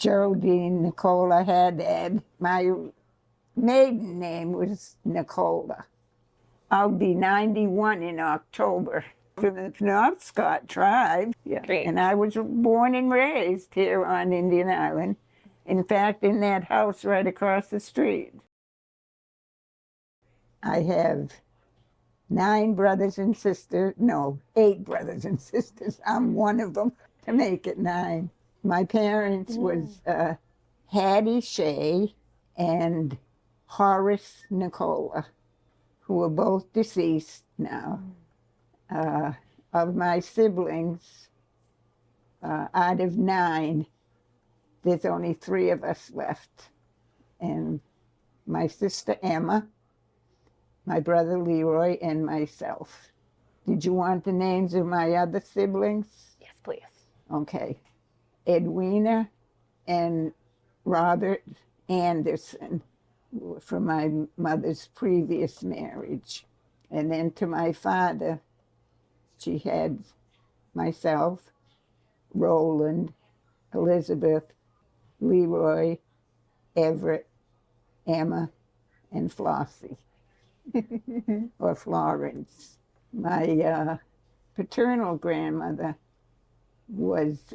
Geraldine Nicola Haddad. My maiden name was Nicola. I'll be 91 in October. From the Penobscot tribe. Yeah. Great. And I was born and raised here on Indian Island. In fact, in that house right across the street. I have 8 brothers and sisters. I'm one of them to make it 9. My parents was Hattie Shea and Horace Nicola, who are both deceased now. Of my siblings, out of 9, there's only 3 of us left. And my sister Emma, my brother Leroy, and myself. Did you want the names of my other siblings? Yes, please. Okay. Edwina and Robert Anderson from my mother's previous marriage. And then to my father, she had myself, Roland, Elizabeth, Leroy, Everett, Emma, and Flossie, or Florence. My paternal grandmother was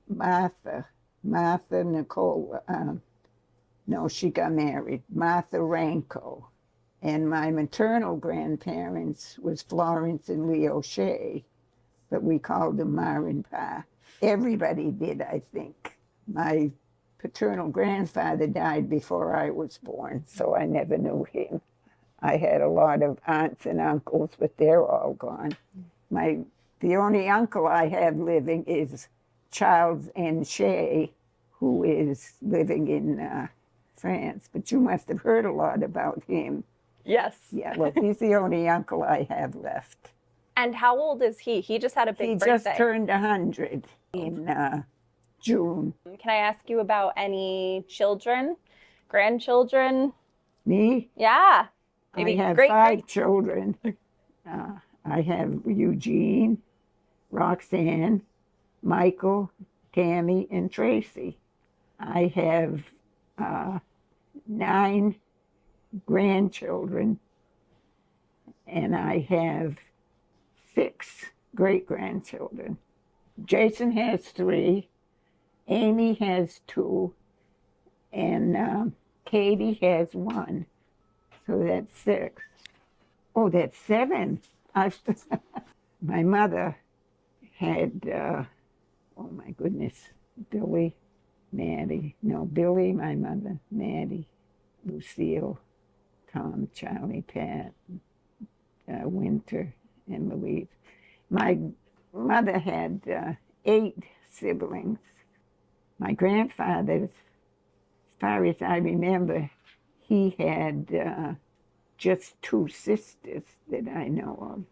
Martha Nicola. No, she got married, Martha Ranko. And my maternal grandparents was Florence and Leo Shea, but we called them Ma and Pa. Everybody did, I think. My paternal grandfather died before I was born, so I never knew him. I had a lot of aunts and uncles, but they're all gone. The only uncle I have living is Charles N. Shea, who is living in France. But you must have heard a lot about him. Yes. Yeah, well, he's the only uncle I have left. And how old is he? He just had a big birthday. He just turned 100 in June. Can I ask you about any children, grandchildren? Me? Yeah. Maybe I have 5 children. I have Eugene, Roxanne, Michael, Tammy, and Tracy. I have 9 grandchildren, and I have 6 great-grandchildren. Jason has 3, Amy has 2, and Katie has 1. So that's 6. Oh, that's 7. My mother had, oh my goodness, Billy, Maddie. No, Billy, my mother, Maddie, Lucille, Tom, Charlie, Pat, Winter, and Louise. My mother had 8 siblings. My grandfather, as far as I remember, he had just 2 sisters that I know of.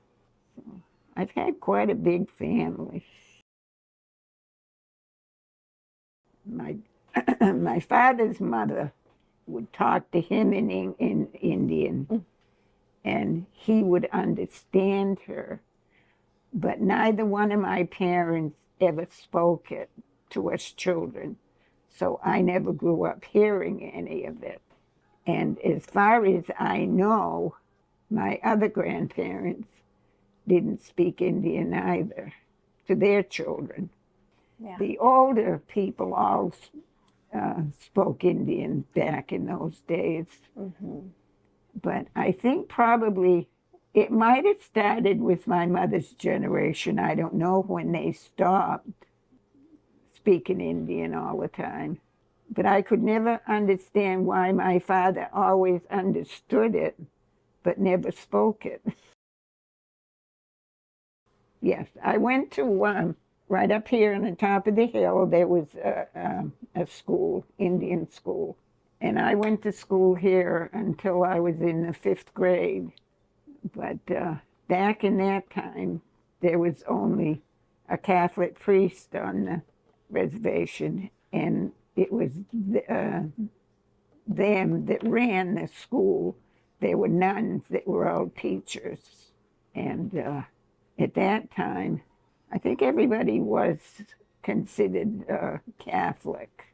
So I've had quite a big family. My father's mother would talk to him in Indian, and he would understand her. But neither one of my parents ever spoke it to us children, so I never grew up hearing any of it. And as far as I know, my other grandparents didn't speak Indian either to their children. Yeah. The older people all spoke Indian back in those days. Mm-hmm. But I think probably it might have started with my mother's generation. I don't know when they stopped speaking Indian all the time. But I could never understand why my father always understood it, but never spoke it. Yes, I went to, right up here on the top of the hill, there was a school, Indian school. And I went to school here until I was in the 5th grade. But back in that time, there was only a Catholic priest on the reservation, and it was them that ran the school. There were nuns that were all teachers. And at that time, I think everybody was considered Catholic.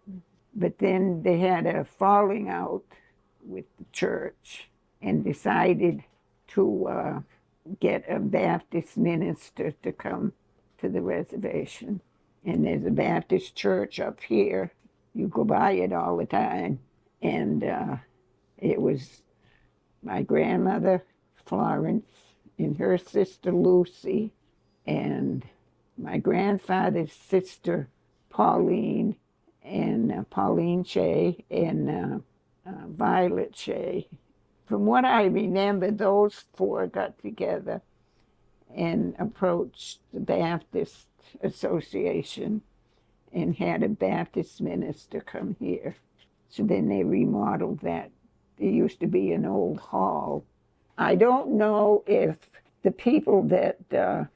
But then they had a falling out with the church and decided to get a Baptist minister to come to the reservation. And there's a Baptist church up here. You go by it all the time. And it was my grandmother, Florence, and her sister, Lucy, and my grandfather's sister, Pauline, and Pauline Shea, and Violet Shea. From what I remember, those four got together and approached the Baptist Association and had a Baptist minister come here. So then they remodeled that. There used to be an old hall. I don't know if the people that that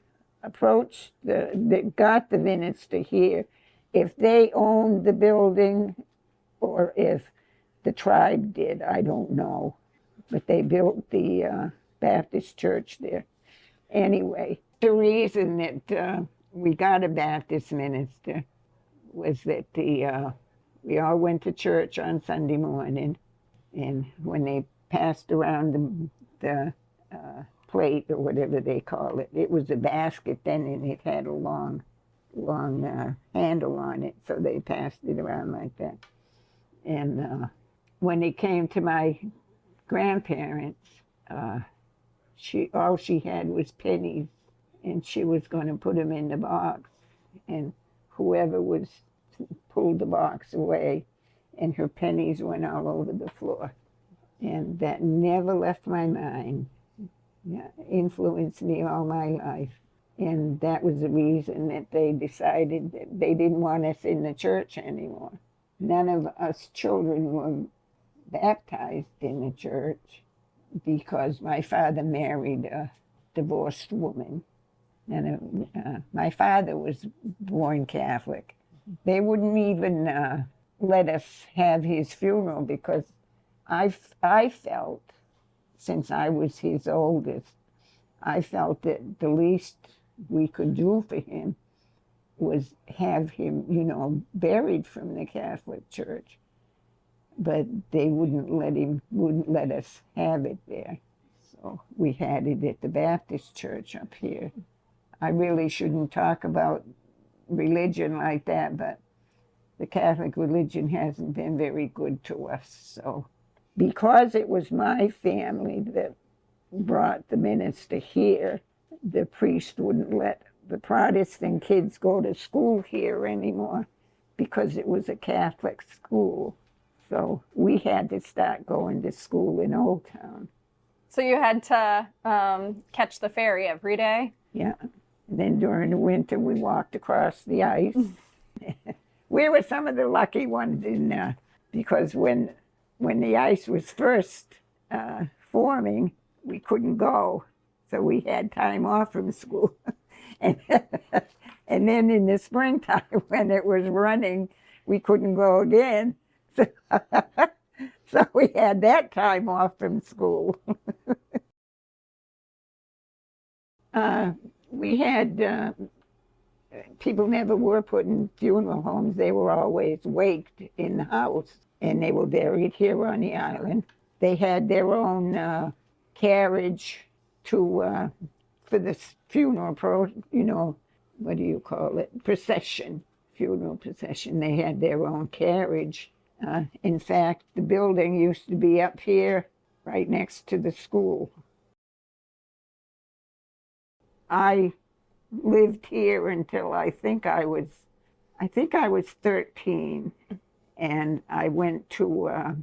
got the minister here, if they owned the building or if the tribe did, I don't know. But they built the Baptist church there. Anyway, the reason that we got a Baptist minister was that we all went to church on Sunday morning, and when they passed around the plate or whatever they call it, it was a basket then, and it had a long handle on it, so they passed it around like that. And when it came to my grandparents, all she had was pennies, and she was going to put them in the box, and whoever pulled the box away, and her pennies went all over the floor. And that never left my mind. Yeah, influenced me all my life. And that was the reason that they decided that they didn't want us in the church anymore. None of us children were baptized in the church because my father married a divorced woman. And my father was born Catholic. They wouldn't even let us have his funeral because I felt, since I was his oldest, I felt that the least we could do for him was have him, buried from the Catholic Church. But they wouldn't let us have it there. So we had it at the Baptist Church up here. I really shouldn't talk about religion like that, but the Catholic religion hasn't been very good to us. So because it was my family that brought the minister here, the priest wouldn't let the Protestant kids go to school here anymore because it was a Catholic school. So we had to start going to school in Old Town. So you had to catch the ferry every day? Yeah. And then during the winter, we walked across the ice. We were some of the lucky ones because when the ice was first forming, we couldn't go. So we had time off from school. and then in the springtime, when it was running, we couldn't go again. So we had that time off from school. We had, people never were put in funeral homes. They were always waked in the house, and they were buried here on the island. They had their own carriage for the funeral, what do you call it? Procession, funeral procession. They had their own carriage. In fact, the building used to be up here, right next to the school. I lived here until I think I was 13, and I went to,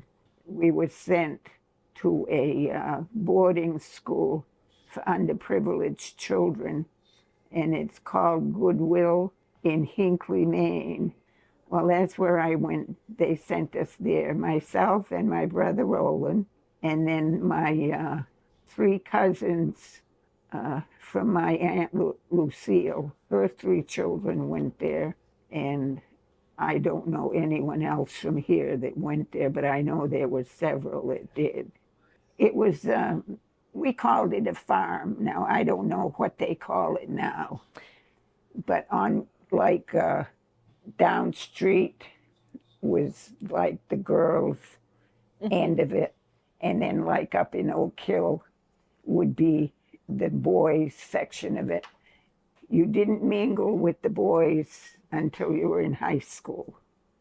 we were sent to a boarding school for underprivileged children, and it's called Goodwill in Hinckley, Maine. Well, that's where I went. They sent us there, myself and my brother Roland, and then my 3 cousins from my Aunt Lucille. Her 3 children went there, and I don't know anyone else from here that went there, but I know there were several that did. It was, we called it a farm. Now, I don't know what they call it now, but on down street was like the girls' end of it. And then like up in Oak Hill would be the boys' section of it. You didn't mingle with the boys until you were in high school.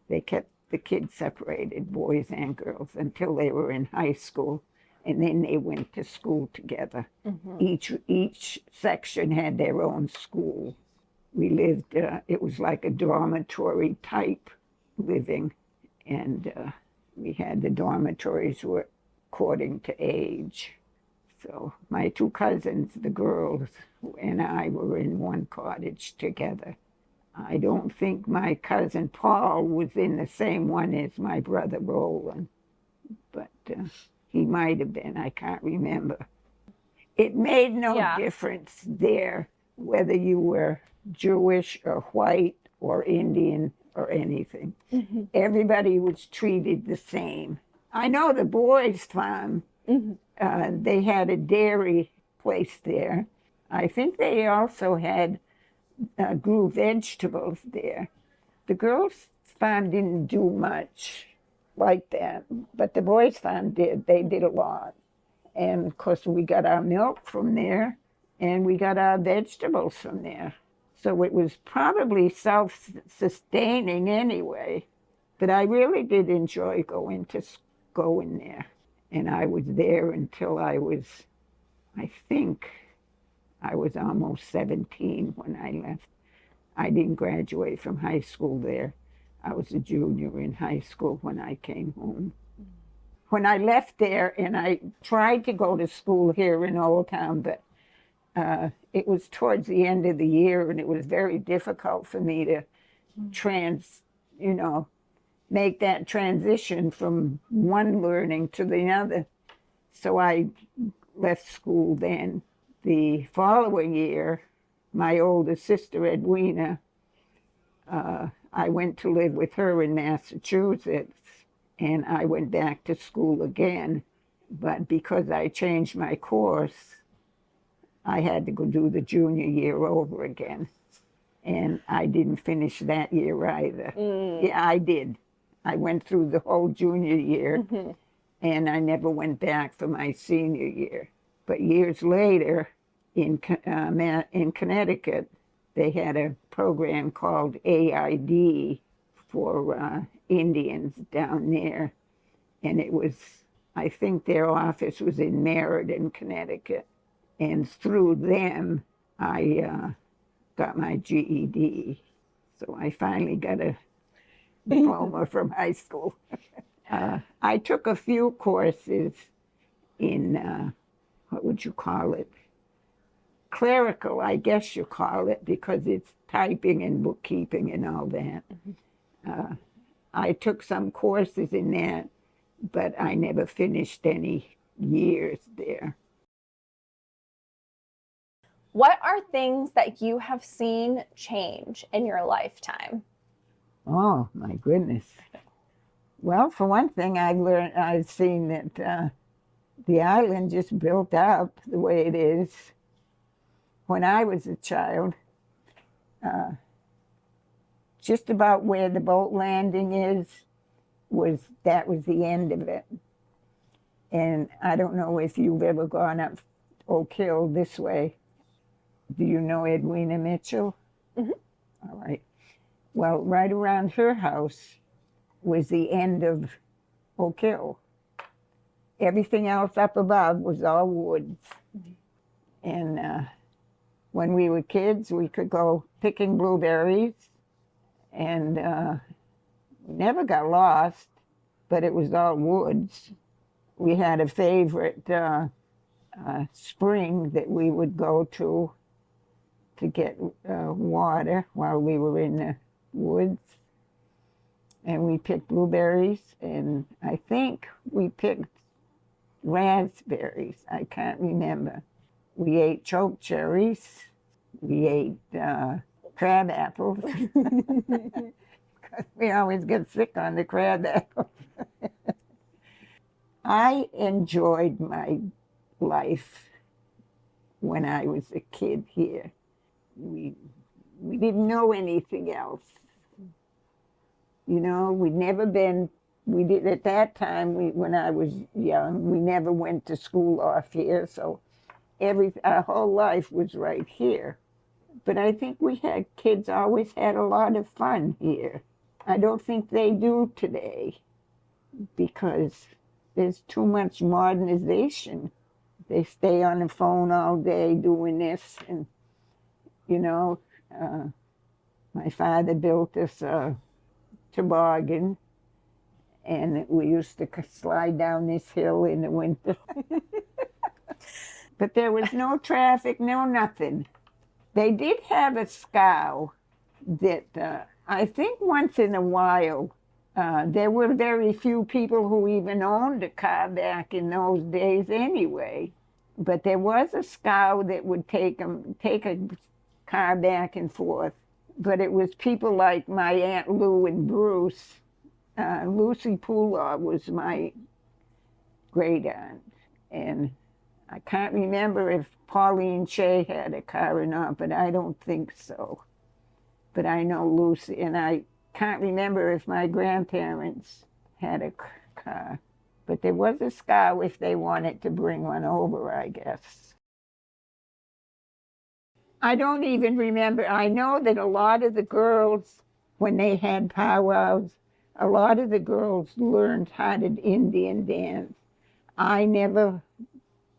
They kept the kids separated, boys and girls, until they were in high school. And then they went to school together. Each section had their own school. We lived, it was like a dormitory type living. And we had the dormitories were according to age. So my two cousins, the girls, and I were in one cottage together. I don't think my cousin Paul was in the same one as my brother Roland, but he might have been. I can't remember. It made no difference there whether you were Jewish or white or Indian or anything. Everybody was treated the same. I know the boys' farm, they had a dairy place there. I think they also had grew vegetables there. The girls' farm didn't do much like that, but the boys' farm did. They did a lot. And of course, we got our milk from there, and we got our vegetables from there. So it was probably self-sustaining anyway. But I really did enjoy going there. And I was there until I think I was almost 17 when I left. I didn't graduate from high school there. I was a junior in high school when I came home. When I left there, and I tried to go to school here in Old Town, but it was towards the end of the year, and it was very difficult for me to make that transition from one learning to the other. So I left school then. The following year, my older sister, Edwina, I went to live with her in Massachusetts, and I went back to school again. But because I changed my course, I had to go do the junior year over again. And I didn't finish that year either. Yeah, I did. I went through the whole junior year, and I never went back for my senior year. But years later, in Connecticut, they had a program called AID for Indians down there. And it was, I think their office was in Meriden, Connecticut. And through them, I got my GED. So I finally got a diploma from high school. I took a few courses in, what would you call it? Clerical, I guess you call it, because it's typing and bookkeeping and all that. I took some courses in that, but I never finished any years there. What are things that you have seen change in your lifetime? Oh, my goodness. Well, for one thing, I've seen that the island just built up the way it is. When I was a child, just about where the boat landing was the end of it. And I don't know if you've ever gone up Oak Hill this way. Do you know Edwina Mitchell? All right. Well, right around her house was the end of Oak Hill. Everything else up above was all woods. And when we were kids, we could go picking blueberries, and never got lost, but it was all woods. We had a favorite spring that we would go to get water while we were in the woods. And we picked blueberries, and I think we picked raspberries. I can't remember. We ate choke cherries. We ate crab apples. We always get sick on the crab apples. I enjoyed my life when I was a kid here. We didn't know anything else. You know, we'd never been, we did at that time, when I was young, we never went to school off here, so our whole life was right here. But I think kids always had a lot of fun here. I don't think they do today because there's too much modernization. They stay on the phone all day doing this, and my father built us a toboggan, and we used to slide down this hill in the winter. But there was no traffic, no nothing. They did have a scow that I think once in a while, there were very few people who even owned a car back in those days anyway. But there was a scow that would take a car back and forth. But it was people like my Aunt Lou and Bruce. Lucy Poolaw was my great aunt. And I can't remember if Pauline Shea had a car or not, but I don't think so. But I know Lucy, and I can't remember if my grandparents had a car. But there was a scow if they wanted to bring one over, I guess. I don't even remember. I know that a lot of the girls, when they had powwows, a lot of the girls learned how to Indian dance. I never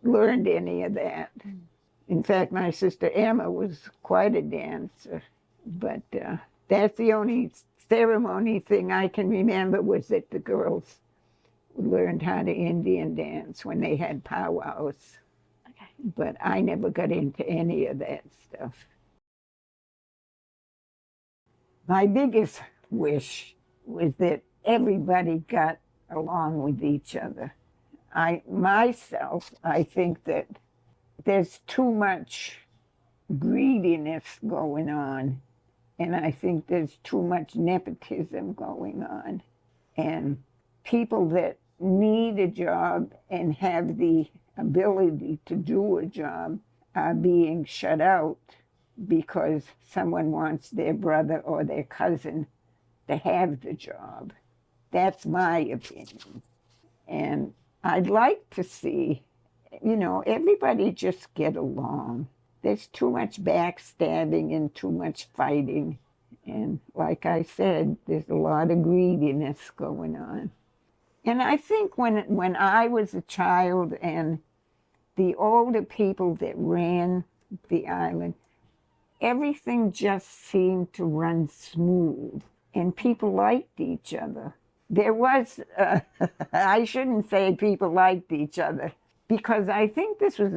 learned any of that. In fact, my sister Emma was quite a dancer. But that's the only ceremony thing I can remember, was that the girls learned how to Indian dance when they had powwows. Okay. But I never got into any of that stuff. My biggest wish was that everybody got along with each other. I think that there's too much greediness going on, and I think there's too much nepotism going on. And people that need a job and have the ability to do a job are being shut out because someone wants their brother or their cousin to have the job. That's my opinion. And I'd like to see, everybody just get along. There's too much backstabbing and too much fighting. And like I said, there's a lot of greediness going on. And I think when I was a child, and the older people that ran the island, everything just seemed to run smooth, and people liked each other. There was, I shouldn't say people liked each other, because I think this was,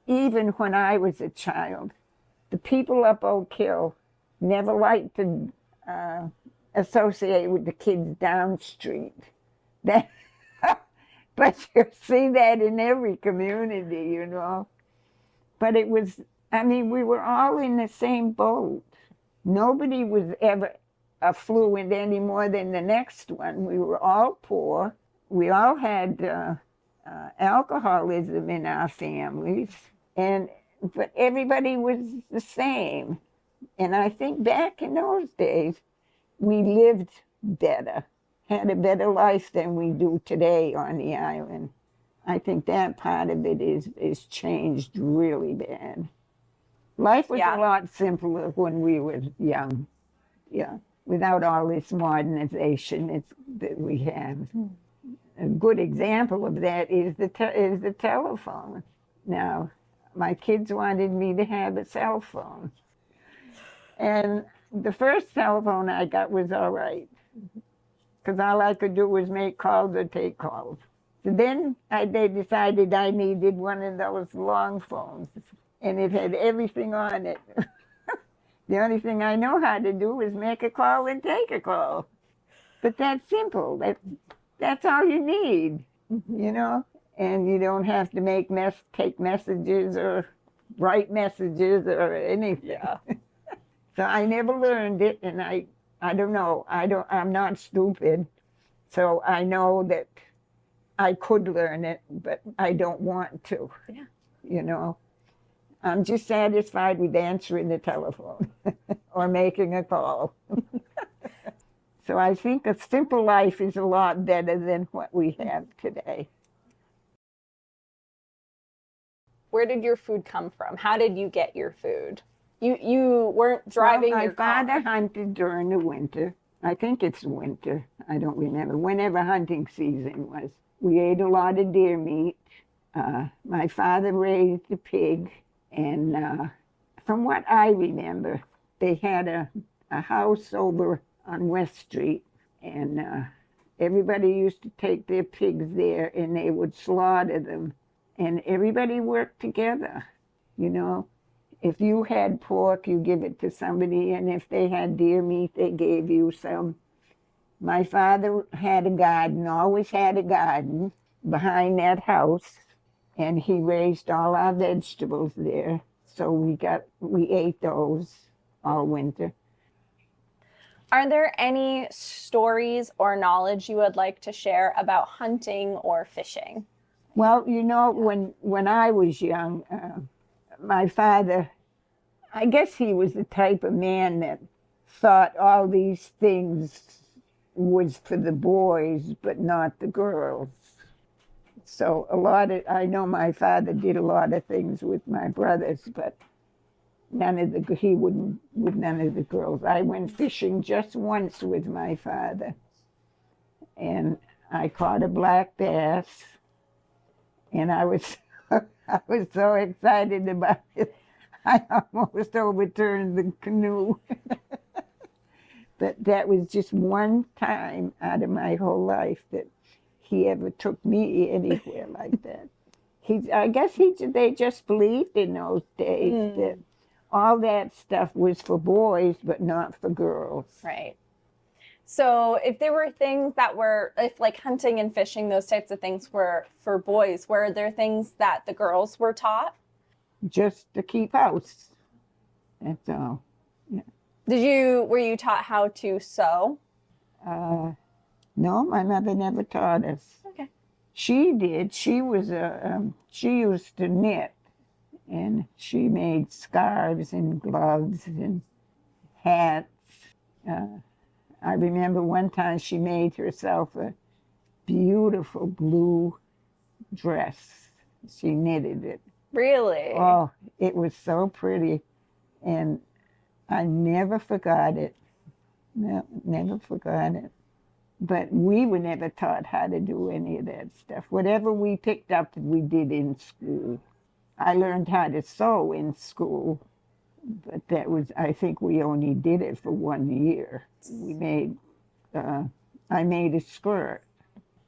even when I was a child, the people up Oak Hill never liked to associate with the kids down street. But you see that in every community, But it was, we were all in the same boat. Nobody was ever affluent any more than the next one. We were all poor. We all had alcoholism in our families, but everybody was the same. And I think back in those days, we lived better, had a better life than we do today on the island. I think that part of it is changed really bad. Life was a lot simpler when we were young, without all this modernization that we have. A good example of that is the telephone. Now, my kids wanted me to have a cell phone. And the first cell phone I got was all right, because all I could do was make calls or take calls. So then they decided I needed one of those long phones, and it had everything on it. The only thing I know how to do is make a call and take a call. But that's simple. That's all you need, And you don't have to take messages or write messages or anything. Yeah. So I never learned it, and I don't know. I'm not stupid, so I know that I could learn it, but I don't want to. Yeah. I'm just satisfied with answering the telephone or making a call. So I think a simple life is a lot better than what we have today. Where did your food come from? How did you get your food? You weren't driving Well, your car. my father hunted during the winter. I think it's winter. I don't remember. Whenever hunting season was. We ate a lot of deer meat. My father raised a pig. And from what I remember, they had a house over on West Street. And everybody used to take their pigs there and they would slaughter them. And everybody worked together, you know. If you had pork, you give it to somebody, and if they had deer meat, they gave you some. My father had a garden, always had a garden behind that house, and he raised all our vegetables there. So we ate those all winter. Are there any stories or knowledge you would like to share about hunting or fishing? Well, you know, when I was young, my father, I guess he was the type of man that thought all these things was for the boys, but not the girls. So I know my father did a lot of things with my brothers, but he wouldn't with none of the girls. I went fishing just once with my father, and I caught a black bass, and I was so excited about it, I almost overturned the canoe. But that was just one time out of my whole life that he ever took me anywhere like that. I guess they just believed in those days that all that stuff was for boys, but not for girls. Right. So if there were things that were, if like hunting and fishing, those types of things were for boys, were there things that the girls were taught? Just to keep house. That's all. Yeah. Were you taught how to sew? No, my mother never taught us. Okay. She did. She used to knit, and she made scarves and gloves and hats. I remember one time she made herself a beautiful blue dress. She knitted it. Really? Oh, it was so pretty, and I never forgot it. No, never forgot it. But we were never taught how to do any of that stuff. Whatever we picked up, we did in school. I learned how to sew in school, but I think we only did it for 1 year. I made a skirt.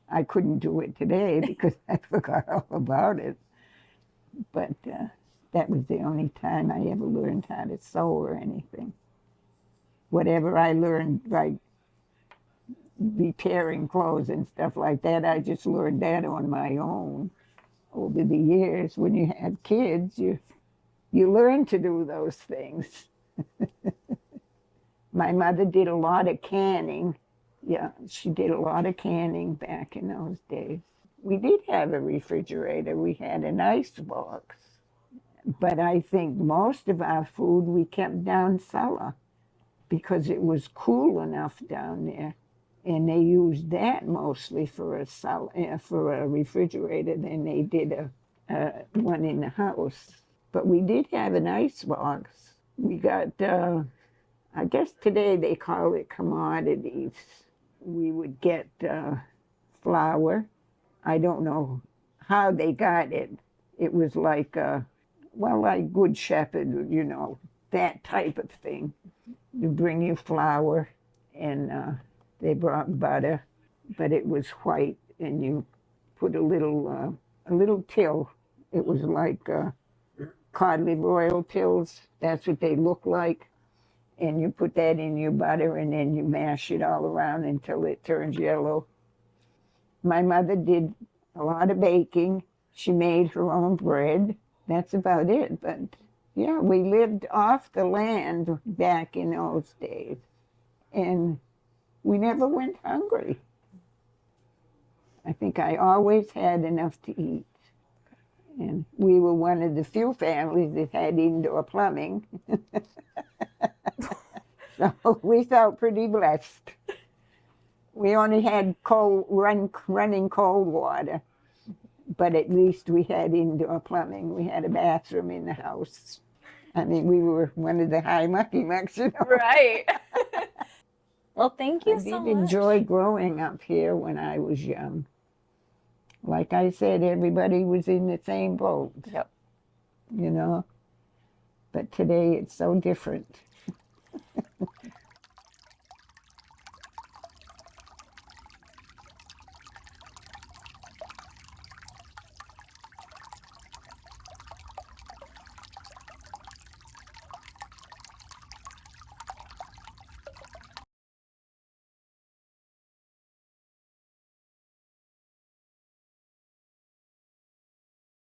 I couldn't do it today because I forgot all about it. But that was the only time I ever learned how to sew or anything. Whatever I learned, like repairing clothes and stuff like that, I just learned that on my own over the years. When you have kids, you learn to do those things. My mother did a lot of canning. Yeah, she did a lot of canning back in those days. We did have a refrigerator. We had an ice box. But I think most of our food we kept down cellar because it was cool enough down there. And they used that mostly for a refrigerator than they did one in the house. But we did have an ice box. We got, I guess today they call it commodities. We would get flour. I don't know how they got it. It was like, like Good Shepherd, you know, that type of thing. You bring you flour, and they brought butter, but it was white, and you put a little pill. It was like cod liver oil pills. That's what they look like. And you put that in your butter, and then you mash it all around until it turns yellow. My mother did a lot of baking. She made her own bread. That's about it. But yeah, we lived off the land back in those days. And we never went hungry. I think I always had enough to eat. And we were one of the few families that had indoor plumbing. So we felt pretty blessed. We only had running cold water, but at least we had indoor plumbing. We had a bathroom in the house. I mean, we were one of the high mucky mucks, you know. Right. Well, thank you I so did much. enjoy growing up here when I was young. Like I said, everybody was in the same boat. Yep. You know. But today it's so different.